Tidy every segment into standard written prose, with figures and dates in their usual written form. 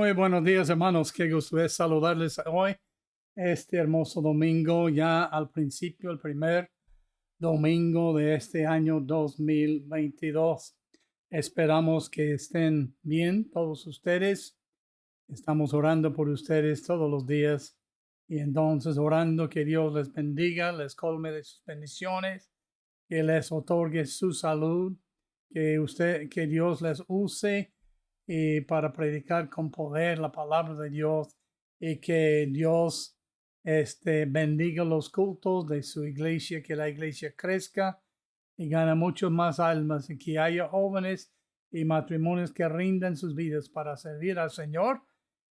Muy buenos días, hermanos. Qué gusto es saludarles hoy, este hermoso domingo, ya al principio, el primer domingo de este año 2022. Esperamos que estén bien todos ustedes. Estamos orando por ustedes todos los días y entonces orando que Dios les bendiga, les colme de sus bendiciones, que les otorgue su salud, que Dios les use y para predicar con poder la palabra de Dios y que Dios bendiga los cultos de su iglesia, que la iglesia crezca y gane muchos más almas y que haya jóvenes y matrimonios que rindan sus vidas para servir al Señor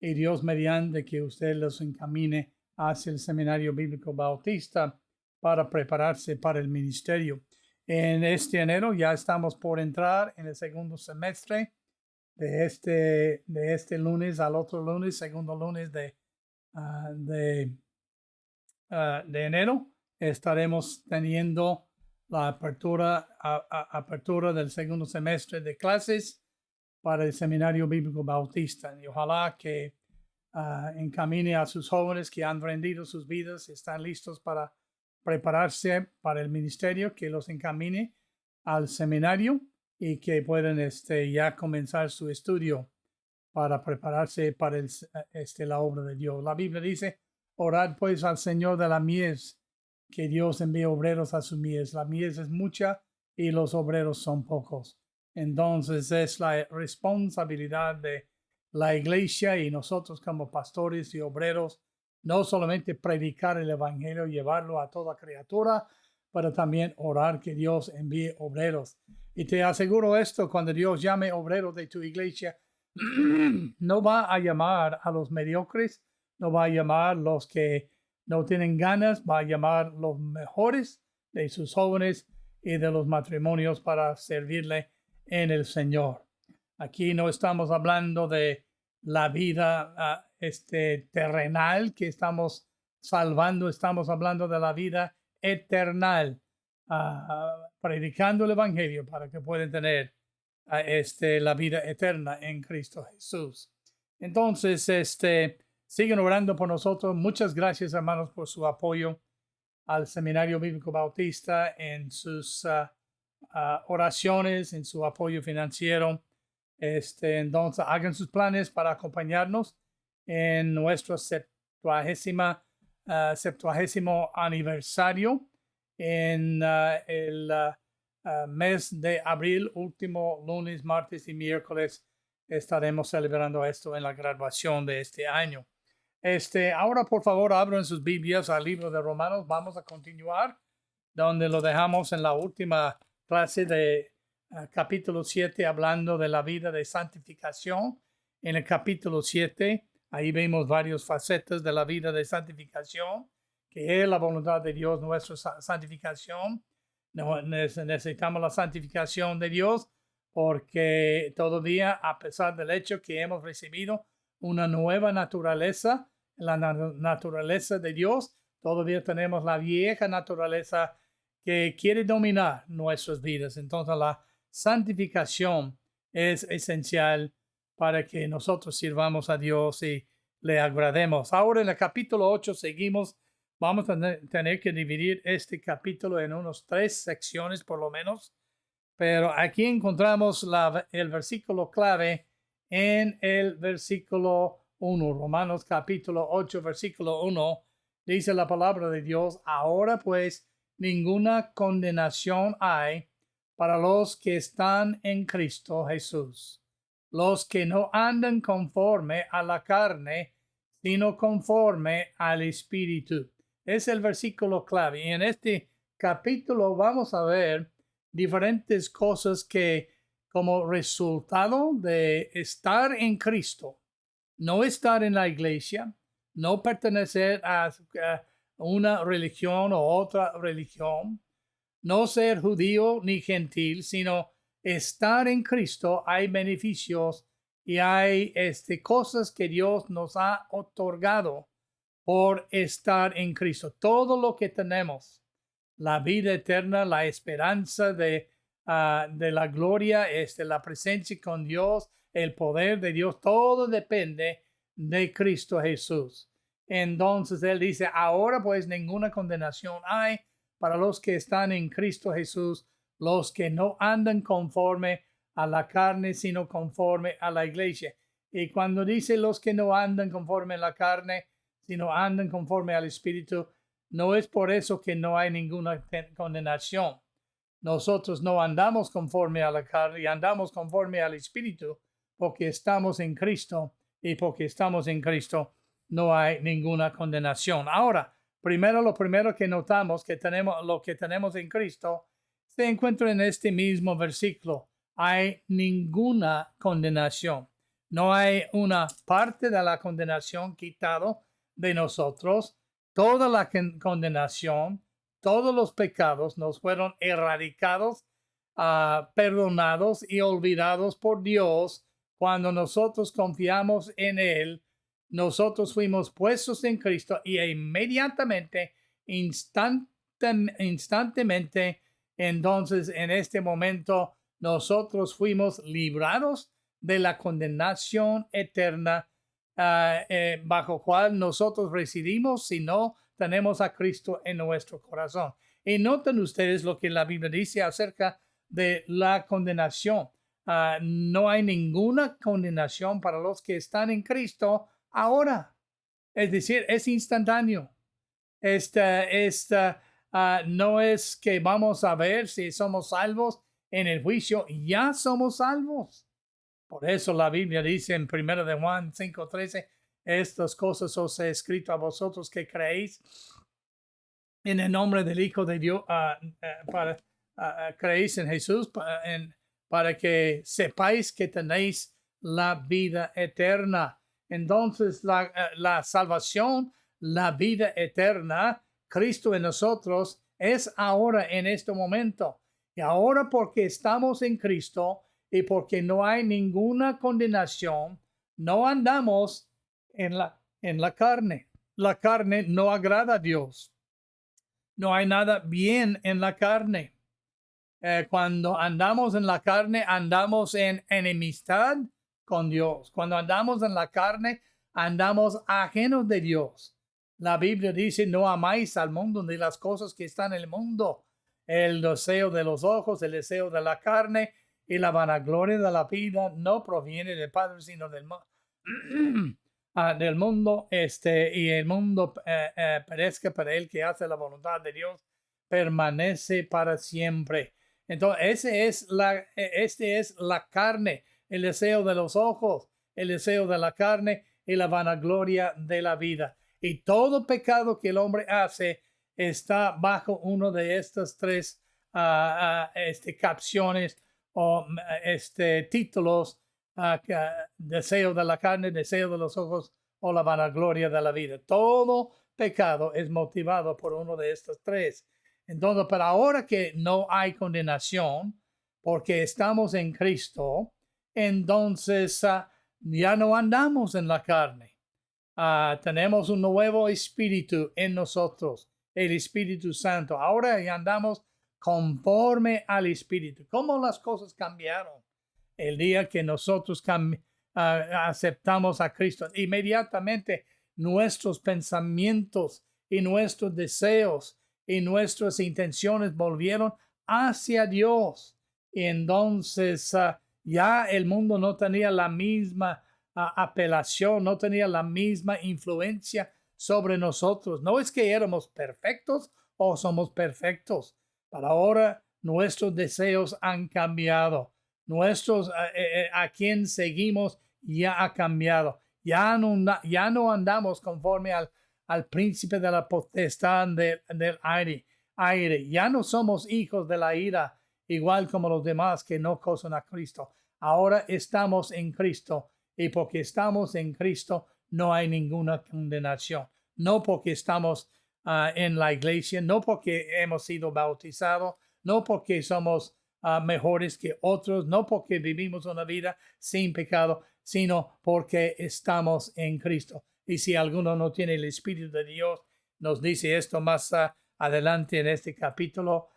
y Dios mediante que usted los encamine hacia el Seminario Bíblico Bautista para prepararse para el ministerio. En este enero ya estamos por entrar en el segundo semestre de este lunes al otro lunes, segundo lunes de enero, estaremos teniendo la apertura del segundo semestre de clases para el Seminario Bíblico Bautista. Y ojalá que encamine a sus jóvenes que han rendido sus vidas y están listos para prepararse para el ministerio, que los encamine al seminario y que puedan ya comenzar su estudio para prepararse para la obra de Dios. La Biblia dice, orad pues al Señor de la mies, que Dios envíe obreros a su mies. La mies es mucha y los obreros son pocos. Entonces es la responsabilidad de la iglesia y nosotros como pastores y obreros, no solamente predicar el evangelio, llevarlo a toda criatura, pero también orar que Dios envíe obreros. Y te aseguro esto, cuando Dios llame obreros de tu iglesia, no va a llamar a los mediocres, no va a llamar los que no tienen ganas, va a llamar los mejores de sus jóvenes y de los matrimonios para servirle en el Señor. Aquí no estamos hablando de la vida terrenal que estamos salvando, estamos hablando de la vida eterna, predicando el evangelio para que puedan tener la vida eterna en Cristo Jesús. Entonces, siguen orando por nosotros. Muchas gracias, hermanos, por su apoyo al Seminario Bíblico Bautista en sus oraciones, en su apoyo financiero. Entonces, hagan sus planes para acompañarnos en nuestro 70º aniversario en el mes de abril, último lunes, martes y miércoles. Estaremos celebrando esto en la graduación de este año. Ahora, por favor, abran sus Biblias al libro de Romanos. Vamos a continuar donde lo dejamos en la última clase de capítulo 7, hablando de la vida de santificación. En el capítulo 7, ahí vemos varias facetas de la vida de santificación, que es la voluntad de Dios, nuestra santificación. No, necesitamos la santificación de Dios porque todavía, a pesar del hecho que hemos recibido una nueva naturaleza, la naturaleza de Dios, todavía tenemos la vieja naturaleza que quiere dominar nuestras vidas. Entonces la santificación es esencial para que nosotros sirvamos a Dios y le agrademos. Ahora en el capítulo 8 seguimos. Vamos a tener que dividir este capítulo en unas 3 secciones por lo menos. Pero aquí encontramos el versículo clave en el versículo 1. Romanos capítulo 8, versículo 1. Dice la palabra de Dios, ahora pues ninguna condenación hay para los que están en Cristo Jesús. Los que no andan conforme a la carne, sino conforme al Espíritu. Es el versículo clave. Y en este capítulo vamos a ver diferentes cosas que como resultado de estar en Cristo, no estar en la iglesia, no pertenecer a una religión o otra religión, no ser judío ni gentil, sino estar en Cristo, hay beneficios y hay cosas que Dios nos ha otorgado por estar en Cristo. Todo lo que tenemos, la vida eterna, la esperanza de de la gloria, la presencia con Dios, el poder de Dios, todo depende de Cristo Jesús. Entonces él dice, ahora pues ninguna condenación hay para los que están en Cristo Jesús, los que no andan conforme a la carne, sino conforme a la iglesia. Y cuando dice los que no andan conforme a la carne, sino andan conforme al Espíritu, no es por eso que no hay ninguna condenación. Nosotros no andamos conforme a la carne y andamos conforme al Espíritu porque estamos en Cristo, y porque estamos en Cristo no hay ninguna condenación. Ahora, lo primero que notamos que tenemos, lo que tenemos en Cristo, se encuentra en este mismo versículo. Hay ninguna condenación. No hay una parte de la condenación quitado de nosotros. Toda la condenación, todos los pecados nos fueron erradicados, perdonados y olvidados por Dios. Cuando nosotros confiamos en Él, nosotros fuimos puestos en Cristo y inmediatamente, instantáneamente, entonces en este momento, nosotros fuimos librados de la condenación eterna bajo cual nosotros residimos si no tenemos a Cristo en nuestro corazón. Y noten ustedes lo que la Biblia dice acerca de la condenación. No hay ninguna condenación para los que están en Cristo ahora. Es decir, es instantáneo. No es que vamos a ver si somos salvos en el juicio. Ya somos salvos. Por eso la Biblia dice en 1 de Juan 5:13, estas cosas os he escrito a vosotros que creéis en el nombre del Hijo de Dios, creéis en Jesús, para que sepáis que tenéis la vida eterna. Entonces la salvación, la vida eterna, Cristo en nosotros, es ahora en este momento. Y ahora porque estamos en Cristo y porque no hay ninguna condenación, no andamos en la carne. La carne no agrada a Dios. No hay nada bien en la carne. Cuando andamos en la carne, andamos en enemistad con Dios. Cuando andamos en la carne, andamos ajenos de Dios. La Biblia dice, no amáis al mundo ni las cosas que están en el mundo. El deseo de los ojos, el deseo de la carne y la vanagloria de la vida no proviene del Padre, sino del mundo. Y el mundo perezca, para el que hace la voluntad de Dios permanece para siempre. Entonces, este es la carne, el deseo de los ojos, el deseo de la carne y la vanagloria de la vida. Y todo pecado que el hombre hace está bajo uno de estas tres capciones o títulos: deseo de la carne, deseo de los ojos o la vanagloria de la vida. Todo pecado es motivado por uno de estos tres. Entonces, pero ahora que no hay condenación porque estamos en Cristo, entonces ya no andamos en la carne. Tenemos un nuevo espíritu en nosotros, el Espíritu Santo. Ahora ya andamos conforme al Espíritu. ¿Cómo las cosas cambiaron? El día que nosotros aceptamos a Cristo, inmediatamente nuestros pensamientos y nuestros deseos y nuestras intenciones volvieron hacia Dios. Y entonces ya el mundo no tenía la misma apelación, no tenía la misma influencia sobre nosotros. No es que éramos perfectos o somos perfectos, pero ahora nuestros deseos han cambiado. A quien seguimos ya ha cambiado. Ya no andamos conforme al príncipe de la potestad del aire. Ya no somos hijos de la ira, igual como los demás que no conocen a Cristo. Ahora estamos en Cristo, y porque estamos en Cristo no hay ninguna condenación. No porque estamos en la iglesia, no porque hemos sido bautizados, no porque somos mejores que otros, no porque vivimos una vida sin pecado, sino porque estamos en Cristo. Y si alguno no tiene el Espíritu de Dios, nos dice esto más adelante en este capítulo,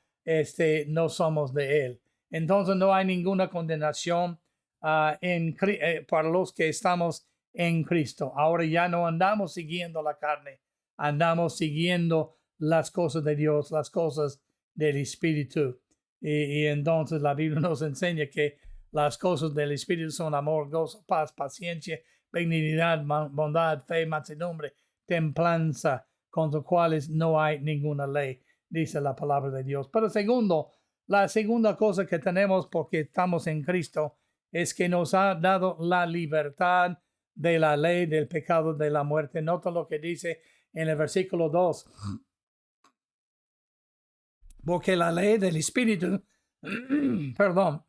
no somos de Él. Entonces no hay ninguna condenación para los que estamos en Cristo. Ahora ya no andamos siguiendo la carne, andamos siguiendo las cosas de Dios, las cosas del Espíritu. Y entonces la Biblia nos enseña que las cosas del Espíritu son amor, gozo, paz, paciencia, benignidad, bondad, fe, mansedumbre, templanza, contra los cuales no hay ninguna ley, dice la palabra de Dios. Pero segundo, la segunda cosa que tenemos porque estamos en Cristo es que nos ha dado la libertad de la ley, del pecado, de la muerte. Nota lo que dice en el versículo 2. Porque la ley del Espíritu, perdón,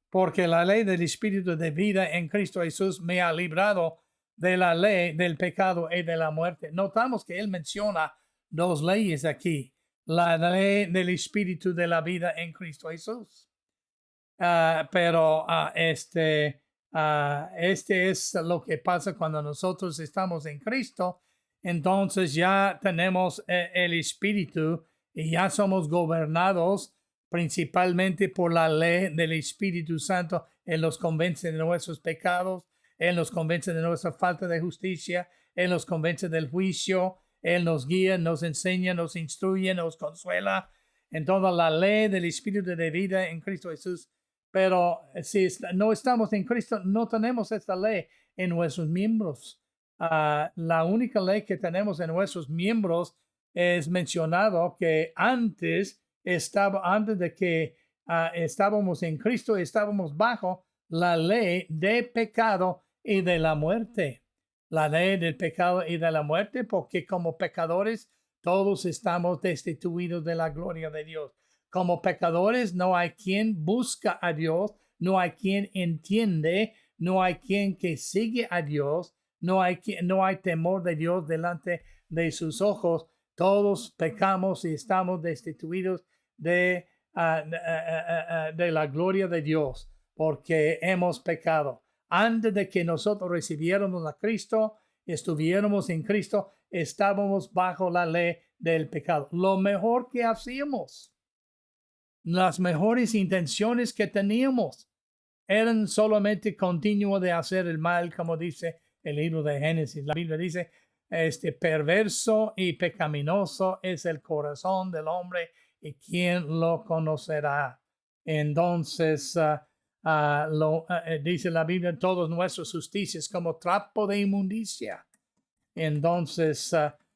porque la ley del Espíritu de vida en Cristo Jesús me ha librado de la ley del pecado y de la muerte. Notamos que él menciona dos leyes aquí. La ley del Espíritu de la vida en Cristo Jesús. Pero este es lo que pasa cuando nosotros estamos en Cristo. Entonces ya tenemos el Espíritu y ya somos gobernados principalmente por la ley del Espíritu Santo. Él nos convence de nuestros pecados, Él nos convence de nuestra falta de justicia, Él nos convence del juicio, Él nos guía, nos enseña, nos instruye, nos consuela. En toda la ley del Espíritu de vida en Cristo Jesús. Pero si no estamos en Cristo, no tenemos esta ley en nuestros miembros. La única ley que tenemos en nuestros miembros es mencionado que antes de que estábamos en Cristo, estábamos bajo la ley de pecado y de la muerte. La ley del pecado y de la muerte, porque como pecadores todos estamos destituidos de la gloria de Dios. Como pecadores no hay quien busca a Dios, no hay quien entiende, no hay quien que sigue a Dios, no hay temor de Dios delante de sus ojos. Todos pecamos y estamos destituidos de la gloria de Dios porque hemos pecado. Antes de que nosotros recibiéramos a Cristo, estuviéramos en Cristo, estábamos bajo la ley del pecado. Lo mejor que hacíamos, las mejores intenciones que teníamos eran solamente continuo de hacer el mal, como dice el libro de Génesis. La Biblia dice, perverso y pecaminoso es el corazón del hombre y quién lo conocerá. Entonces, dice la Biblia, todos nuestras justicias como trapo de inmundicia. Entonces,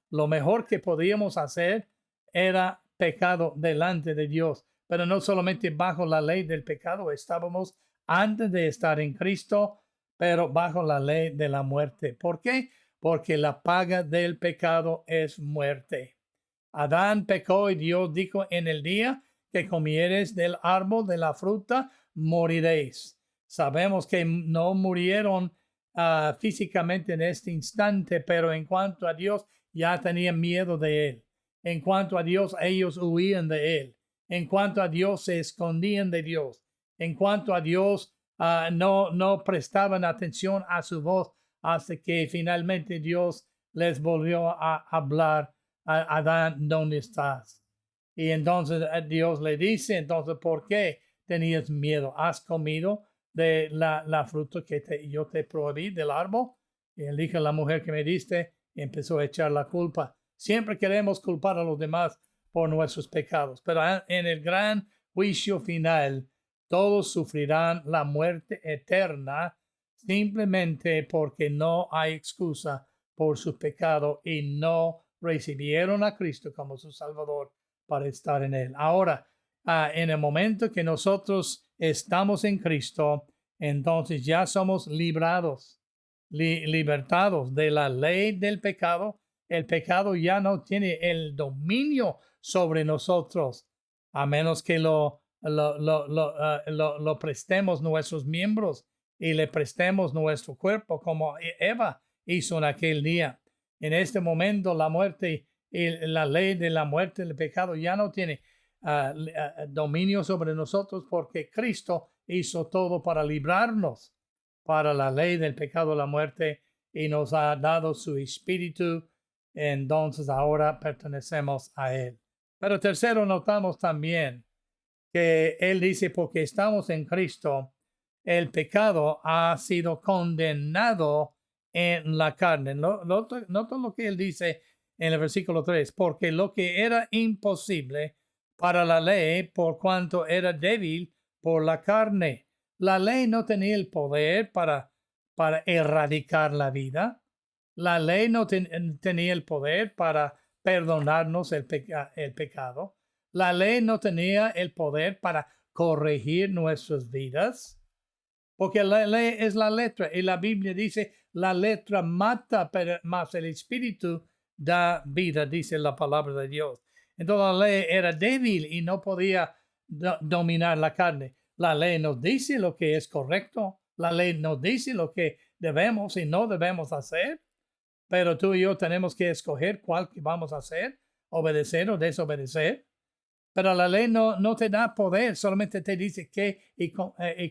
lo mejor que podíamos hacer era pecado delante de Dios. Pero no solamente bajo la ley del pecado, estábamos antes de estar en Cristo, pero bajo la ley de la muerte. ¿Por qué? Porque la paga del pecado es muerte. Adán pecó y Dios dijo, en el día que comieres del árbol de la fruta, moriréis. Sabemos que no murieron físicamente en este instante, pero en cuanto a Dios, ya tenían miedo de él. En cuanto a Dios, ellos huían de él. En cuanto a Dios, se escondían de Dios. En cuanto a Dios, no prestaban atención a su voz hasta que finalmente Dios les volvió a hablar. Adán, ¿dónde estás? Y entonces Dios le dice, entonces, ¿por qué tenías miedo? ¿Has comido de la fruta que yo te prohibí del árbol? Y él dijo, la mujer que me diste, empezó a echar la culpa. Siempre queremos culpar a los demás por nuestros pecados, pero en el gran juicio final, todos sufrirán la muerte eterna simplemente porque no hay excusa por su pecado y no recibieron a Cristo como su Salvador para estar en él. Ahora, en el momento que nosotros estamos en Cristo, entonces ya somos librados, libertados de la ley del pecado. El pecado ya no tiene el dominio sobre nosotros, a menos que lo prestemos nuestros miembros y le prestemos nuestro cuerpo como Eva hizo en aquel día. En este momento la muerte y la ley de la muerte del pecado ya no tiene dominio sobre nosotros porque Cristo hizo todo para librarnos para la ley del pecado y la muerte y nos ha dado su espíritu. Entonces ahora pertenecemos a él. Pero tercero, notamos también que él dice, porque estamos en Cristo, el pecado ha sido condenado en la carne. Nota lo que él dice en el versículo 3, porque lo que era imposible para la ley, por cuanto era débil por la carne. La ley no tenía el poder para erradicar la vida. La ley no tenía el poder para perdonarnos el pecado. La ley no tenía el poder para corregir nuestras vidas, porque la ley es la letra y la Biblia dice la letra mata, pero más el espíritu da vida, dice la palabra de Dios. Entonces la ley era débil y no podía dominar la carne. La ley nos dice lo que es correcto. La ley nos dice lo que debemos y no debemos hacer. Pero tú y yo tenemos que escoger cuál que vamos a hacer, obedecer o desobedecer. Pero la ley no te da poder, solamente te dice qué y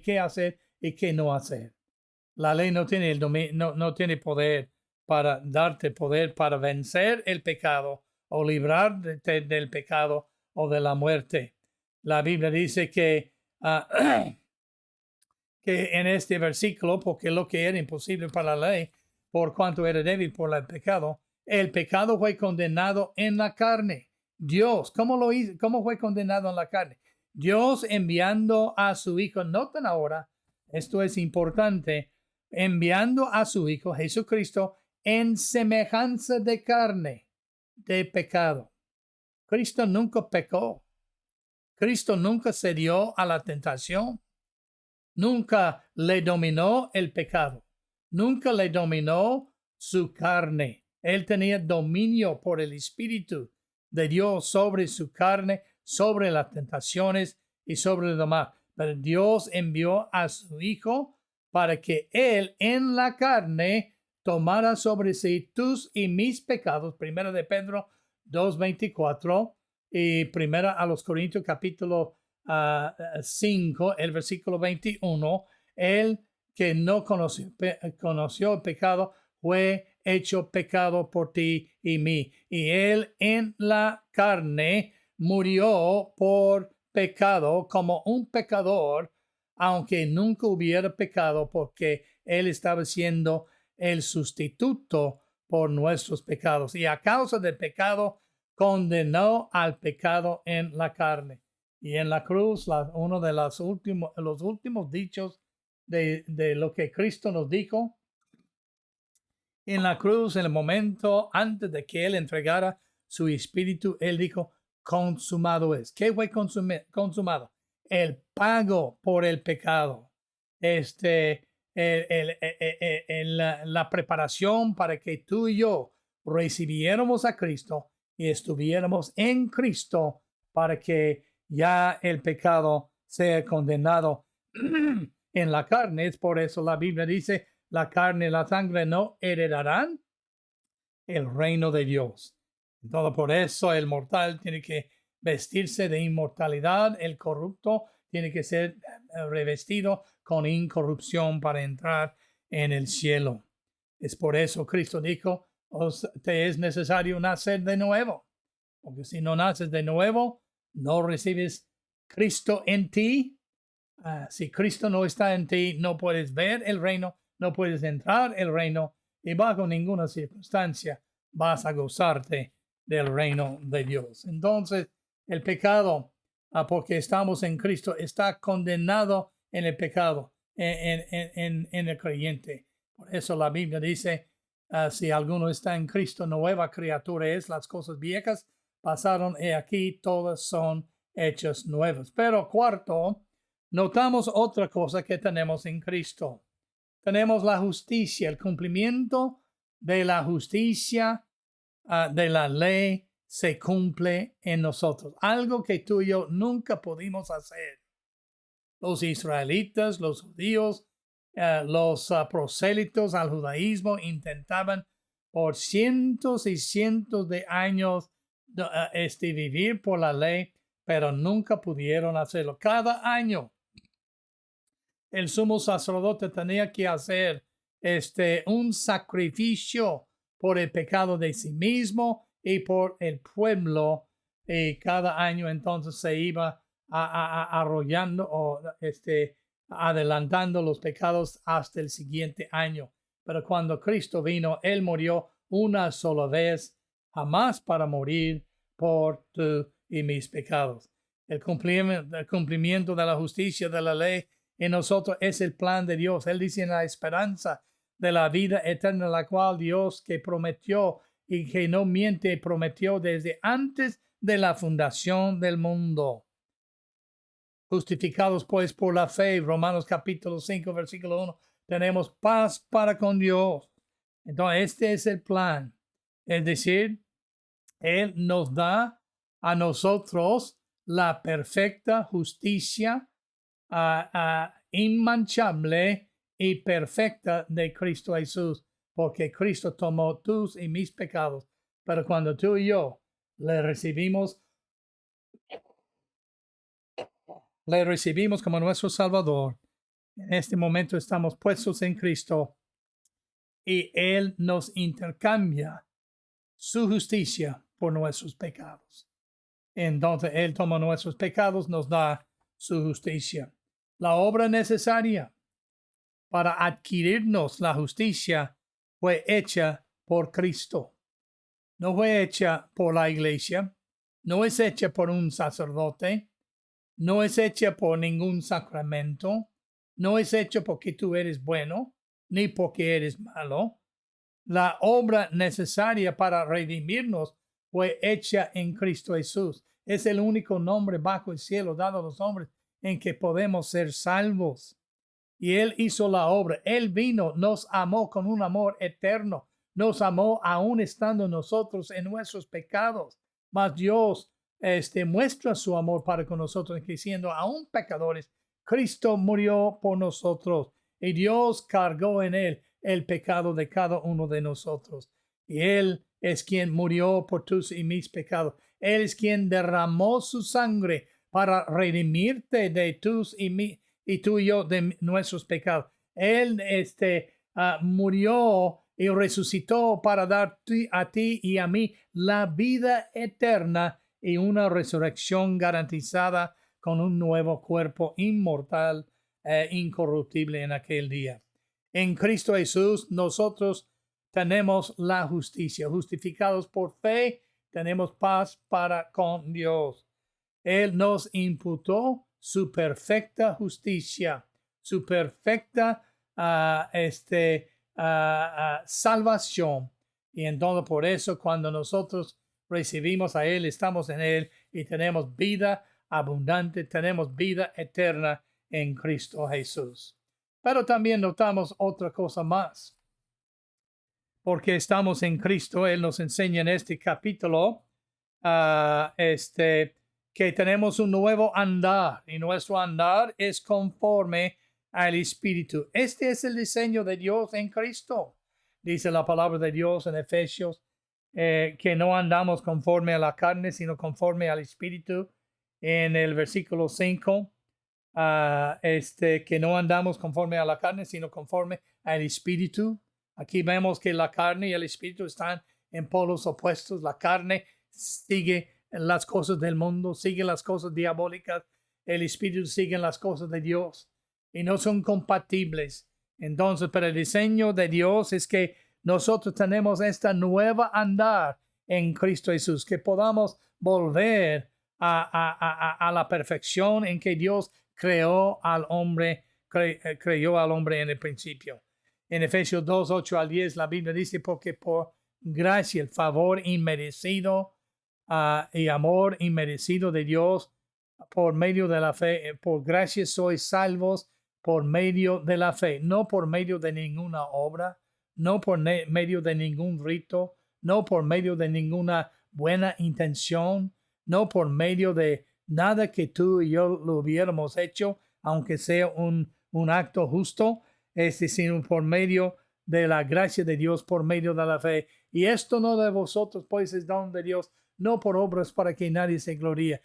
qué hacer y qué no hacer. La ley no tiene no tiene poder para darte poder para vencer el pecado o librarte del pecado o de la muerte. La Biblia dice que, que en este versículo, porque lo que era imposible para la ley, por cuanto era débil por el pecado fue condenado en la carne. Dios, ¿cómo lo hizo? ¿Cómo fue condenado en la carne? Dios enviando a su Hijo, noten ahora, esto es importante, enviando a su Hijo Jesucristo en semejanza de carne, de pecado. Cristo nunca pecó. Cristo nunca cedió a la tentación. Nunca le dominó el pecado. Nunca le dominó su carne. Él tenía dominio por el Espíritu de Dios sobre su carne, sobre las tentaciones y sobre lo demás. Pero Dios envió a su Hijo para que Él en la carne tomara sobre sí tus y mis pecados. Primera de Pedro 2:24 y primera a los Corintios capítulo 5, el versículo 21, el que no conoció el pecado fue hecho pecado por ti y mí. Y él en la carne murió por pecado como un pecador, aunque nunca hubiera pecado, porque él estaba siendo el sustituto por nuestros pecados. Y a causa del pecado, condenó al pecado en la carne. Y en la cruz, uno de los últimos dichos de lo que Cristo nos dijo, en la cruz, en el momento antes de que Él entregara su espíritu, Él dijo, consumado es. ¿Qué fue consumado? El pago por el pecado. La preparación para que tú y yo recibiéramos a Cristo y estuviéramos en Cristo para que ya el pecado sea condenado en la carne. Es por eso la Biblia dice, la carne y la sangre no heredarán el reino de Dios. Todo por eso el mortal tiene que vestirse de inmortalidad, el corrupto tiene que ser revestido con incorrupción para entrar en el cielo. Es por eso Cristo dijo, te es necesario nacer de nuevo, porque si no naces de nuevo, no recibes Cristo en ti. Si Cristo no está en ti, no puedes ver el reino, no puedes entrar el reino y bajo ninguna circunstancia vas a gozarte del reino de Dios. Entonces, el pecado, porque estamos en Cristo, está condenado en el pecado, en el creyente. Por eso la Biblia dice, si alguno está en Cristo, nueva criatura es, las cosas viejas pasaron y aquí todas son hechas nuevas. Pero cuarto, notamos otra cosa que tenemos en Cristo. Tenemos la justicia, el cumplimiento de la justicia de la ley se cumple en nosotros. Algo que tú y yo nunca pudimos hacer. Los israelitas, los judíos, los prosélitos al judaísmo intentaban por cientos y cientos de años vivir por la ley, pero nunca pudieron hacerlo. Cada año el sumo sacerdote tenía que hacer un sacrificio por el pecado de sí mismo y por el pueblo. Y cada año entonces se iba arrollando o adelantando los pecados hasta el siguiente año. Pero cuando Cristo vino, Él murió una sola vez, jamás para morir por tú y mis pecados. El cumplimiento de la justicia de la ley en nosotros es el plan de Dios. Él dice en la esperanza de la vida eterna, la cual Dios que prometió y que no miente, prometió desde antes de la fundación del mundo. Justificados pues por la fe, Romanos capítulo 5, versículo 1, tenemos paz para con Dios. Entonces, este es el plan. Es decir, Él nos da a nosotros la perfecta justicia inmanchable y perfecta de Cristo Jesús, porque Cristo tomó tus y mis pecados. Pero cuando tú y yo le recibimos como nuestro Salvador, en este momento estamos puestos en Cristo y Él nos intercambia su justicia por nuestros pecados. Entonces Él toma nuestros pecados, nos da su justicia. La obra necesaria para adquirirnos la justicia fue hecha por Cristo. No fue hecha por la iglesia, no es hecha por un sacerdote, no es hecha por ningún sacramento, no es hecha porque tú eres bueno, ni porque eres malo. La obra necesaria para redimirnos fue hecha en Cristo Jesús. Es el único nombre bajo el cielo dado a los hombres en que podemos ser salvos. Y Él hizo la obra. Él vino, nos amó con un amor eterno. Nos amó aún estando nosotros en nuestros pecados. Mas Dios muestra su amor para con nosotros, que siendo aún pecadores, Cristo murió por nosotros. Y Dios cargó en Él el pecado de cada uno de nosotros. Y Él es quien murió por tus y mis pecados. Él es quien derramó su sangre para redimirte de tus y tú y yo de nuestros pecados. Él murió y resucitó para dar a ti y a mí la vida eterna y una resurrección garantizada con un nuevo cuerpo inmortal e incorruptible en aquel día. En Cristo Jesús nosotros tenemos la justicia. Justificados por fe, tenemos paz para con Dios. Él nos imputó su perfecta justicia, su perfecta salvación. Y entonces por eso cuando nosotros recibimos a Él, estamos en Él y tenemos vida abundante, tenemos vida eterna en Cristo Jesús. Pero también notamos otra cosa más. Porque estamos en Cristo, Él nos enseña en este capítulo que tenemos un nuevo andar y nuestro andar es conforme al Espíritu. Este es el diseño de Dios en Cristo. Dice la palabra de Dios en Efesios que no andamos conforme a la carne, sino conforme al Espíritu. En el versículo 5, que no andamos conforme a la carne, sino conforme al Espíritu. Aquí vemos que la carne y el Espíritu están en polos opuestos. La carne sigue las cosas del mundo, sigue las cosas diabólicas. El Espíritu sigue las cosas de Dios y no son compatibles. Entonces, pero el diseño de Dios es que nosotros tenemos esta nueva andar en Cristo Jesús, que podamos volver a la perfección en que Dios creó al hombre, creyó al hombre en el principio. En Efesios 2, 8 al 10, la Biblia dice, porque por gracia, el favor inmerecido y amor inmerecido de Dios, por medio de la fe, por gracia sois salvos por medio de la fe, no por medio de ninguna obra, no por medio de ningún rito, no por medio de ninguna buena intención, no por medio de nada que tú y yo lo hubiéramos hecho, aunque sea un acto justo, sino por medio de la gracia de Dios, por medio de la fe. Y esto no de vosotros, pues es don de Dios, no por obras para que nadie se gloríe,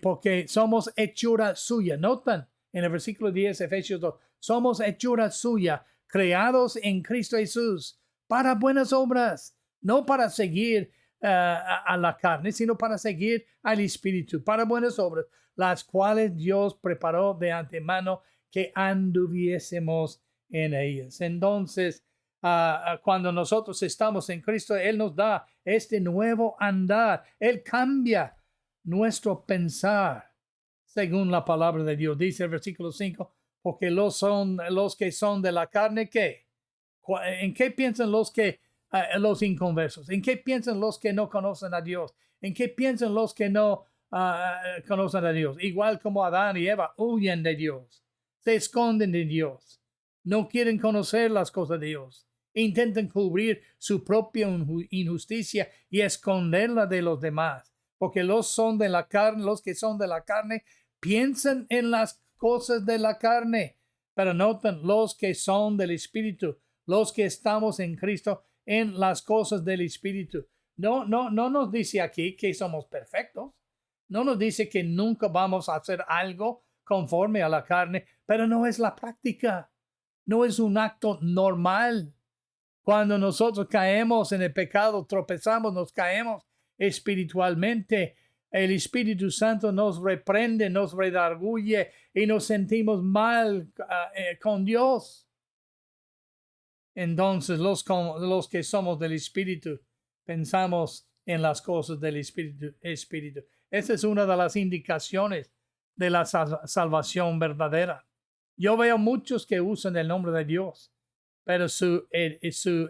porque somos hechura suya. Notan en el versículo 10, Efesios 2, somos hechura suya, creados en Cristo Jesús, para buenas obras, no para seguir a la carne, sino para seguir al Espíritu, para buenas obras, las cuales Dios preparó de antemano que anduviésemos en ellas. Entonces, cuando nosotros estamos en Cristo, Él nos da este nuevo andar. Él cambia nuestro pensar según la palabra de Dios. Dice el versículo 5, porque los que son de la carne, ¿qué? ¿En qué piensan los inconversos? ¿En qué piensan los que no conocen a Dios? ¿En qué piensan los que no conocen a Dios? Igual como Adán y Eva, huyen de Dios, se esconden de Dios, no quieren conocer las cosas de Dios, intentan cubrir su propia injusticia y esconderla de los demás, porque los que son de la carne piensan en las cosas de la carne, pero noten, los que son del Espíritu, los que estamos en Cristo, en las cosas del Espíritu. No nos dice aquí que somos perfectos. No nos dice que nunca vamos a hacer algo conforme a la carne, pero no es la práctica. No es un acto normal. Cuando nosotros caemos en el pecado, tropezamos, nos caemos espiritualmente. El Espíritu Santo nos reprende, nos redarguye y nos sentimos mal con Dios. Entonces los que somos del Espíritu pensamos en las cosas del Espíritu. Esa es una de las indicaciones de la salvación verdadera. Yo veo muchos que usan el nombre de Dios, pero su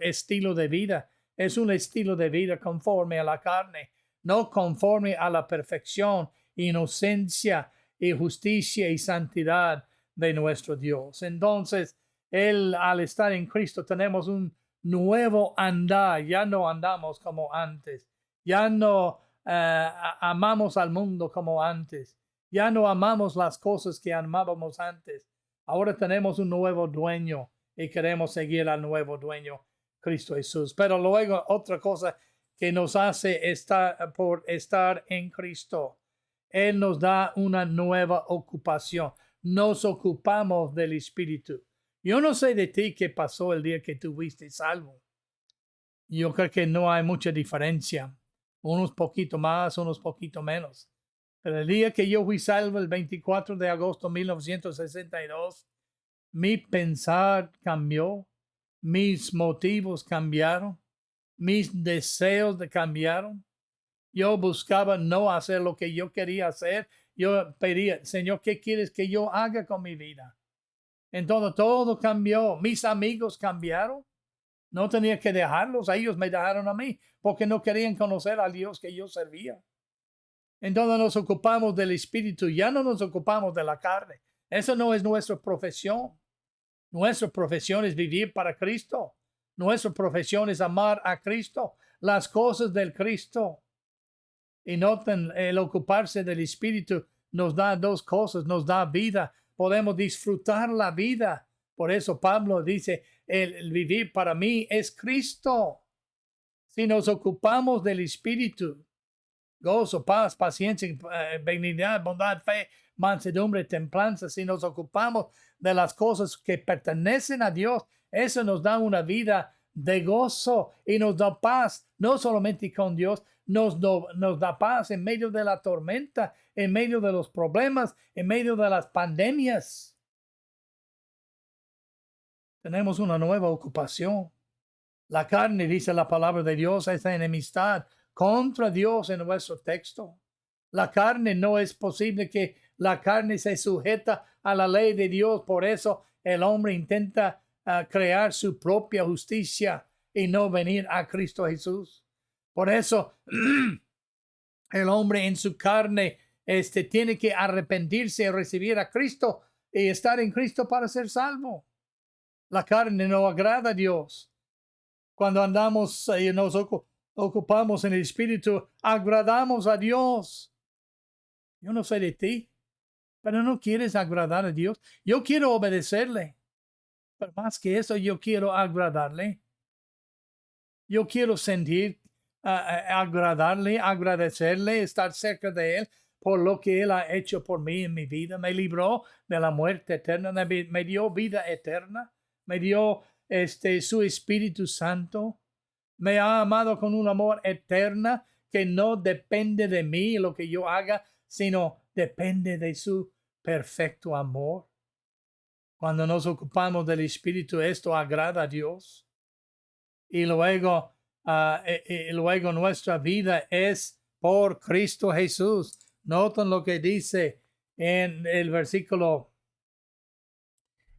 estilo de vida es un estilo de vida conforme a la carne, no conforme a la perfección, inocencia y justicia y santidad de nuestro Dios. Entonces, al estar en Cristo tenemos un nuevo andar. Ya no andamos como antes. Ya no amamos al mundo como antes. Ya no amamos las cosas que amábamos antes. Ahora tenemos un nuevo dueño y queremos seguir al nuevo dueño, Cristo Jesús. Pero luego otra cosa que nos hace por estar en Cristo, Él nos da una nueva ocupación. Nos ocupamos del Espíritu. Yo no sé de ti qué pasó el día que tuviste salvo. Yo creo que no hay mucha diferencia. Unos poquito más, unos poquito menos. Pero el día que yo fui salvo, el 24 de agosto de 1962, mi pensar cambió, mis motivos cambiaron, mis deseos cambiaron. Yo buscaba no hacer lo que yo quería hacer. Yo pedía, Señor, ¿qué quieres que yo haga con mi vida? Entonces todo cambió. Mis amigos cambiaron. No tenía que dejarlos. Ellos me dejaron a mí porque no querían conocer al Dios que yo servía. Entonces nos ocupamos del Espíritu. Ya no nos ocupamos de la carne. Eso no es nuestra profesión. Nuestra profesión es vivir para Cristo. Nuestra profesión es amar a Cristo. Las cosas del Cristo. Y noten, el ocuparse del Espíritu nos da dos cosas. Nos da vida. Podemos disfrutar la vida. Por eso Pablo dice, el vivir para mí es Cristo. Si nos ocupamos del Espíritu, gozo, paz, paciencia, benignidad, bondad, fe, mansedumbre, templanza, si nos ocupamos de las cosas que pertenecen a Dios, eso nos da una vida de gozo y nos da paz, no solamente con Dios, nos da paz en medio de la tormenta, en medio de los problemas, en medio de las pandemias. Tenemos una nueva ocupación. La carne, dice la palabra de Dios, es enemistad contra Dios en nuestro texto. La carne, no es posible que la carne se sujeta a la ley de Dios. Por eso el hombre intenta crear su propia justicia y no venir a Cristo Jesús. Por eso el hombre en su carne tiene que arrepentirse y recibir a Cristo y estar en Cristo para ser salvo. La carne no agrada a Dios. Cuando andamos y nos ocupamos en el Espíritu, agradamos a Dios. Yo no sé de ti, pero no quieres agradar a Dios. Yo quiero obedecerle, pero más que eso, yo quiero agradarle. Yo quiero sentir, agradarle, agradecerle, estar cerca de Él por lo que Él ha hecho por mí en mi vida. Me libró de la muerte eterna, me dio vida eterna, me dio su Espíritu Santo. Me ha amado con un amor eterno que no depende de mí, lo que yo haga, sino depende de su perfecto amor. Cuando nos ocupamos del Espíritu, esto agrada a Dios. Y luego, luego nuestra vida es por Cristo Jesús. Noten lo que dice en el versículo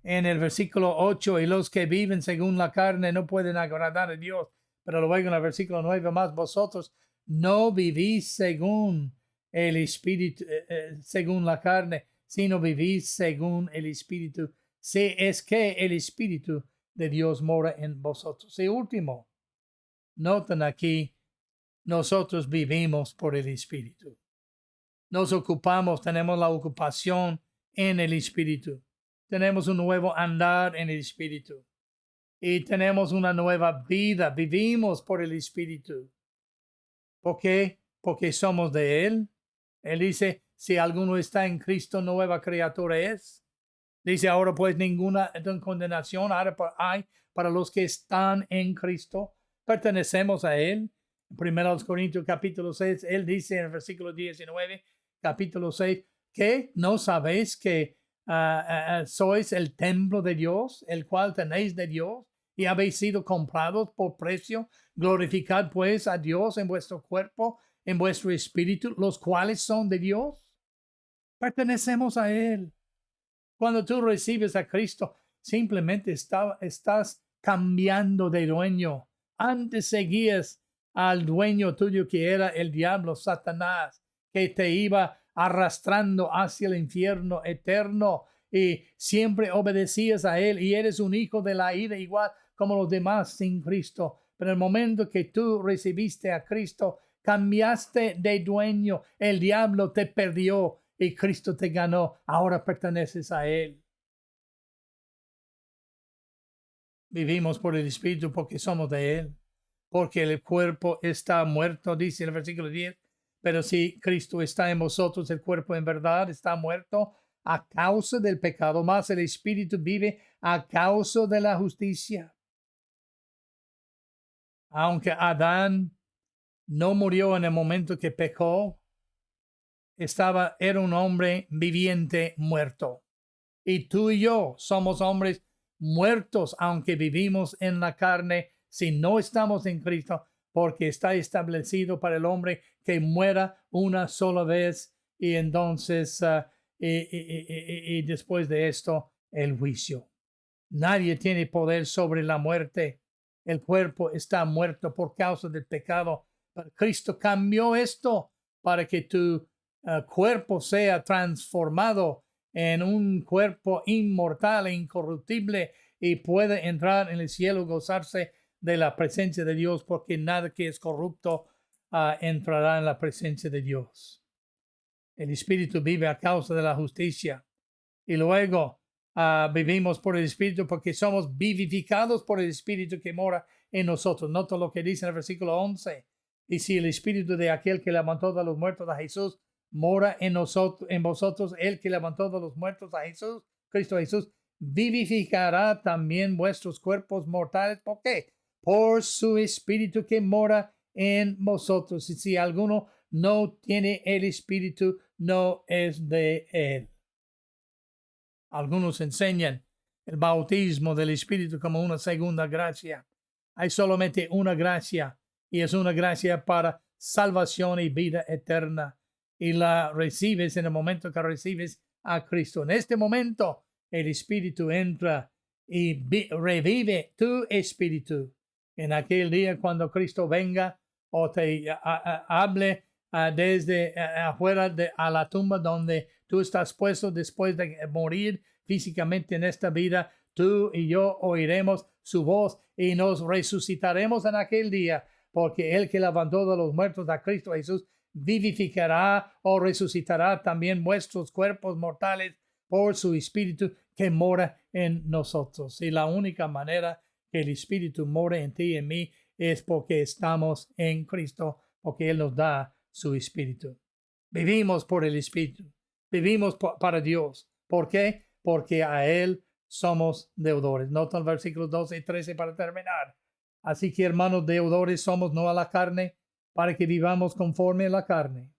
8, y los que viven según la carne no pueden agradar a Dios. Pero luego en el versículo 9 más, vosotros no vivís según el Espíritu, según la carne, sino vivís según el Espíritu. Si es que el Espíritu de Dios mora en vosotros. Y último, noten aquí, nosotros vivimos por el Espíritu. Nos ocupamos, tenemos la ocupación en el Espíritu. Tenemos un nuevo andar en el Espíritu. Y tenemos una nueva vida. Vivimos por el Espíritu. ¿Por qué? Porque somos de Él. Él dice, si alguno está en Cristo, nueva criatura es. Dice, ahora pues ninguna condenación hay para los que están en Cristo. Pertenecemos a Él. En 1 Corintios capítulo 6, Él dice en el versículo 19, capítulo 6, que no sabéis que sois el templo de Dios, el cual tenéis de Dios, y habéis sido comprados por precio. Glorificad pues a Dios en vuestro cuerpo, en vuestro espíritu, los cuales son de Dios. Pertenecemos a Él. Cuando tú recibes a Cristo, simplemente estás cambiando de dueño. Antes seguías al dueño tuyo, que era el diablo, Satanás, que te iba arrastrando hacia el infierno eterno, y siempre obedecías a él, y eres un hijo de la ira igual como los demás sin Cristo. Pero en el momento que tú recibiste a Cristo, cambiaste de dueño. El diablo te perdió y Cristo te ganó. Ahora perteneces a Él. Vivimos por el Espíritu porque somos de Él. Porque el cuerpo está muerto, dice el versículo 10. Pero si Cristo está en vosotros, el cuerpo en verdad está muerto a causa del pecado, más el Espíritu vive a causa de la justicia. Aunque Adán no murió en el momento que pecó, era un hombre viviente muerto. Y tú y yo somos hombres muertos, aunque vivimos en la carne, si no estamos en Cristo, porque está establecido para el hombre que muera una sola vez, y entonces y después de esto el juicio. Nadie tiene poder sobre la muerte. El cuerpo está muerto por causa del pecado. Pero Cristo cambió esto para que tu cuerpo sea transformado en un cuerpo inmortal e incorruptible, y puede entrar en el cielo, gozarse de la presencia de Dios, porque nada que es corrupto entrará en la presencia de Dios. El Espíritu vive a causa de la justicia. Y luego vivimos por el Espíritu porque somos vivificados por el Espíritu que mora en nosotros. Nota lo que dice en el versículo 11. Y si el Espíritu de aquel que levantó de los muertos a Jesús mora en nosotros, en vosotros, el que levantó de los muertos a Jesús, Cristo Jesús, vivificará también vuestros cuerpos mortales. ¿Por qué? Por su Espíritu que mora en vosotros. Y si alguno no tiene el Espíritu, no es de él. Algunos enseñan el bautismo del Espíritu como una segunda gracia. Hay solamente una gracia, y es una gracia para salvación y vida eterna. Y la recibes en el momento que recibes a Cristo. En este momento, el Espíritu entra y revive tu espíritu. En aquel día, cuando Cristo venga o te hable desde afuera a la tumba donde tú estás puesto después de morir físicamente en esta vida, tú y yo oiremos su voz y nos resucitaremos en aquel día, porque el que levantó de los muertos a Cristo Jesús vivificará o resucitará también vuestros cuerpos mortales por su Espíritu que mora en nosotros. Y la única manera que el Espíritu more en ti y en mí es porque estamos en Cristo, porque Él nos da su Espíritu. Vivimos por el Espíritu. Vivimos para Dios. ¿Por qué? Porque a Él somos deudores. Nota el versículo 12 y 13 para terminar. Así que, hermanos, deudores somos no a la carne, para que vivamos conforme a la carne.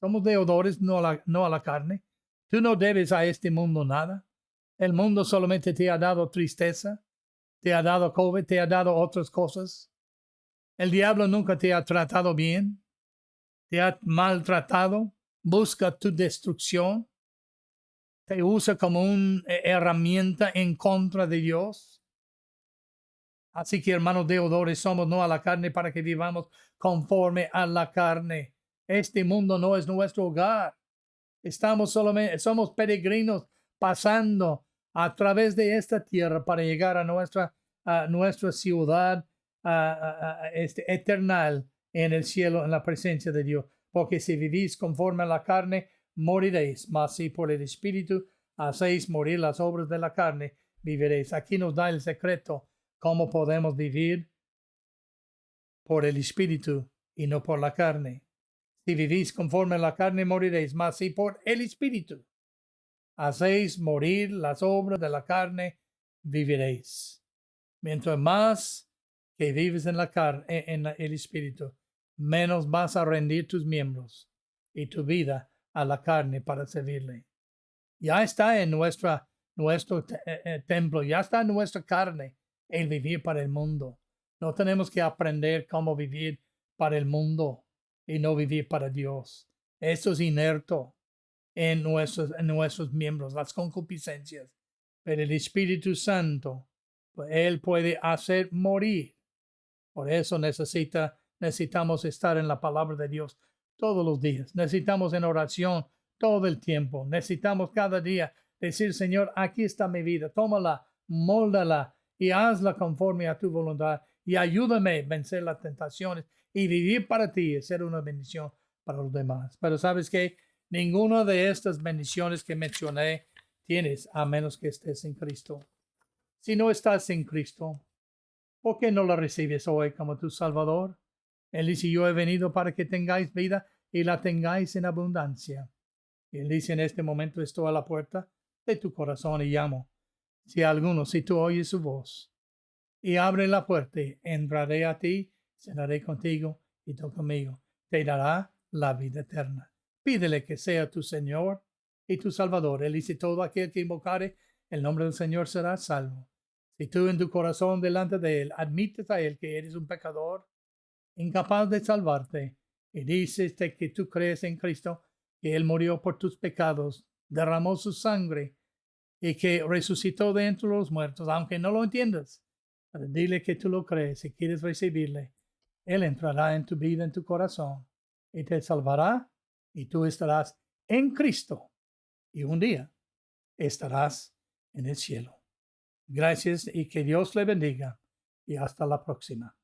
Somos deudores no a la carne. Tú no debes a este mundo nada. El mundo solamente te ha dado tristeza, te ha dado COVID, te ha dado otras cosas. El diablo nunca te ha tratado bien, te ha maltratado, busca tu destrucción, te usa como una herramienta en contra de Dios. Así que, hermanos deudores, somos no a la carne para que vivamos conforme a la carne. Este mundo no es nuestro hogar. Somos peregrinos pasando a través de esta tierra para llegar a nuestra ciudad eternal en el cielo, en la presencia de Dios. Porque si vivís conforme a la carne, moriréis, mas si por el Espíritu hacéis morir las obras de la carne, viviréis. Aquí nos da el secreto cómo podemos vivir por el Espíritu y no por la carne. Si vivís conforme a la carne, moriréis, mas si por el Espíritu hacéis morir las obras de la carne, viviréis. Mientras más que vives en la carne, el Espíritu, menos vas a rendir tus miembros y tu vida a la carne para servirle. Ya está en nuestro templo, ya está en nuestra carne el vivir para el mundo. No tenemos que aprender cómo vivir para el mundo y no vivir para Dios. Esto es inerto en nuestros miembros, las concupiscencias. Pero el Espíritu Santo, pues, Él puede hacer morir. Por eso necesitamos estar en la palabra de Dios todos los días. Necesitamos en oración todo el tiempo. Necesitamos cada día decir, Señor, aquí está mi vida. Tómala, móldala y hazla conforme a tu voluntad. Y ayúdame a vencer las tentaciones y vivir para ti y ser una bendición para los demás. Pero sabes que ninguna de estas bendiciones que mencioné tienes a menos que estés en Cristo. Si no estás en Cristo, ¿por qué no la recibes hoy como tu Salvador? Él dice, yo he venido para que tengáis vida y la tengáis en abundancia. Y Él dice, en este momento estoy a la puerta de tu corazón y llamo. Si tú oyes su voz y abre la puerta, entraré a ti, cenaré contigo y tú conmigo. Te dará la vida eterna. Pídele que sea tu Señor y tu Salvador. Él dice, todo aquel que invocare el nombre del Señor será salvo. Si tú en tu corazón delante de Él admites a Él que eres un pecador, incapaz de salvarte, y dices que tú crees en Cristo, que Él murió por tus pecados, derramó su sangre y que resucitó de entre los muertos, aunque no lo entiendas, dile que tú lo crees y quieres recibirle. Él entrará en tu vida, en tu corazón, y te salvará, y tú estarás en Cristo, y un día estarás en el cielo. Gracias y que Dios le bendiga, y hasta la próxima.